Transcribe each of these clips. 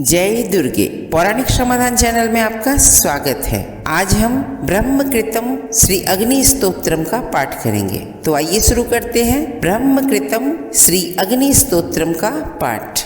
जय दुर्गे पौराणिक समाधान चैनल में आपका स्वागत है। आज हम ब्रह्मकृतम श्री अग्नि स्तोत्रम का पाठ करेंगे। तो आइए शुरू करते हैं ब्रह्मकृतम श्री अग्नि स्तोत्रम का पाठ।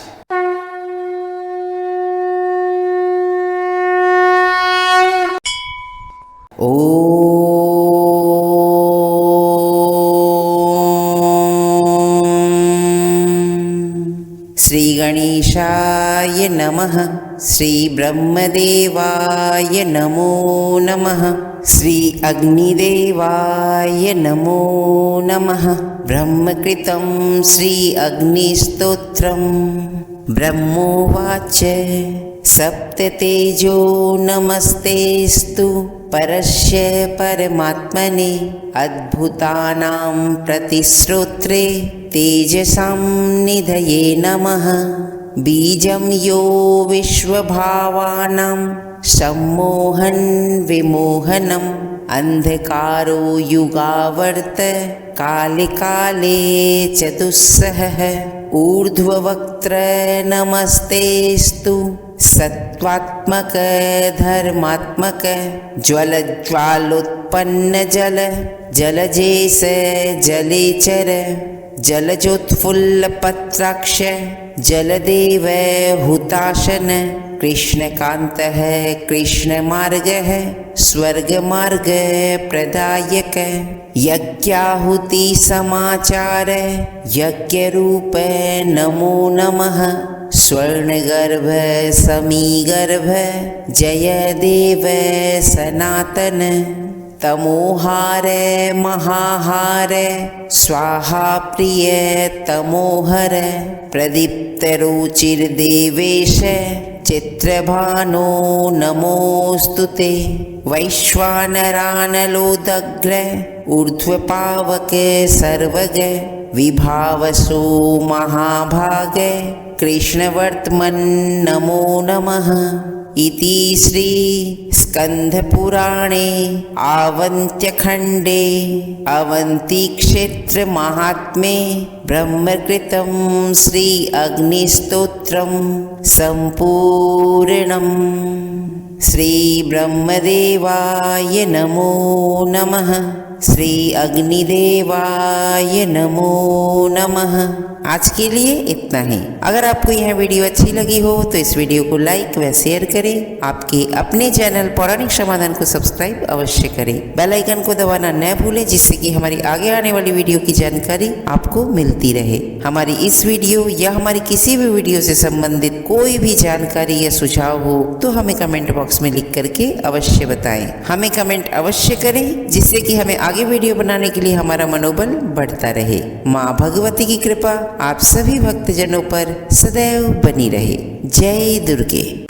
श्री गणेशाय नमः। श्री ब्रह्मदेवाय नमो नमः। श्री अग्निदेवाय नमो नमः। ब्रह्मकृतं श्री अग्निस्तोत्रम्। ब्रह्मोवाच सप्ततेजो नमस्तेस्तु परस्य परमात्मने अद्भुतानां प्रतिश्रोत्रे तेजसां निधये नमः। बीजं यो विश्वभावानां सम्मोहन विमोहनम् अंधकारो युगावर्त काले काले चतुस्सहः। ऊर्ध्ववक्त्र नमस्तेस्तु सत्वात्मक धर्मात्मक ज्वलज्वालोत्पन्न जल जलजेश जलेचर जलजोत्फुल्ल पत्राक्ष जलदेव हुताशन कृष्णकान्तः कृष्णमार्गः स्वर्गमार्ग प्रदायक यज्ञाहुति समाचार यज्ञरूप नमो नमः। स्वर्णगर्भ समीगर्भ जय देव सनातन तमोहार महाहार स्वाहा प्रिय तमोहर प्रदीप्त रुचिर्देवेश चित्रभानो नमोस्तुते। वैश्वानरानलोदग्र ऊर्ध्वपावक सर्वग विभावसो महाभाग कृष्णवर्त्मन् नमो नमः। इति श्री स्कंधपुराणे आवन्त्यखण्डे अवन्तीक्षेत्र महात्म्ये ब्रह्मकृतं श्री अग्निस्तोत्रं सम्पूर्णम्। श्री ब्रह्मदेवाय नमो नमः। श्री अग्निदेवाय नमो नमः। आज के लिए इतना ही। अगर आपको यह वीडियो अच्छी लगी हो तो इस वीडियो को लाइक व शेयर करें। आपके अपने चैनल पौराणिक समाधान को सब्सक्राइब अवश्य करें। बेल आइकन को दबाना न भूलें जिससे कि हमारी आगे आने वाली वीडियो की जानकारी आपको मिलती रहे। हमारी इस वीडियो या हमारी किसी भी वीडियो से संबंधित कोई भी जानकारी या सुझाव हो तो हमें कमेंट बॉक्स में लिख करके अवश्य बताएं। हमें कमेंट अवश्य करें जिससे कि हमें आगे वीडियो बनाने के लिए हमारा मनोबल बढ़ता रहे। माँ भगवती की कृपा आप सभी भक्तजनों पर सदैव बनी रहे। जय दुर्गे।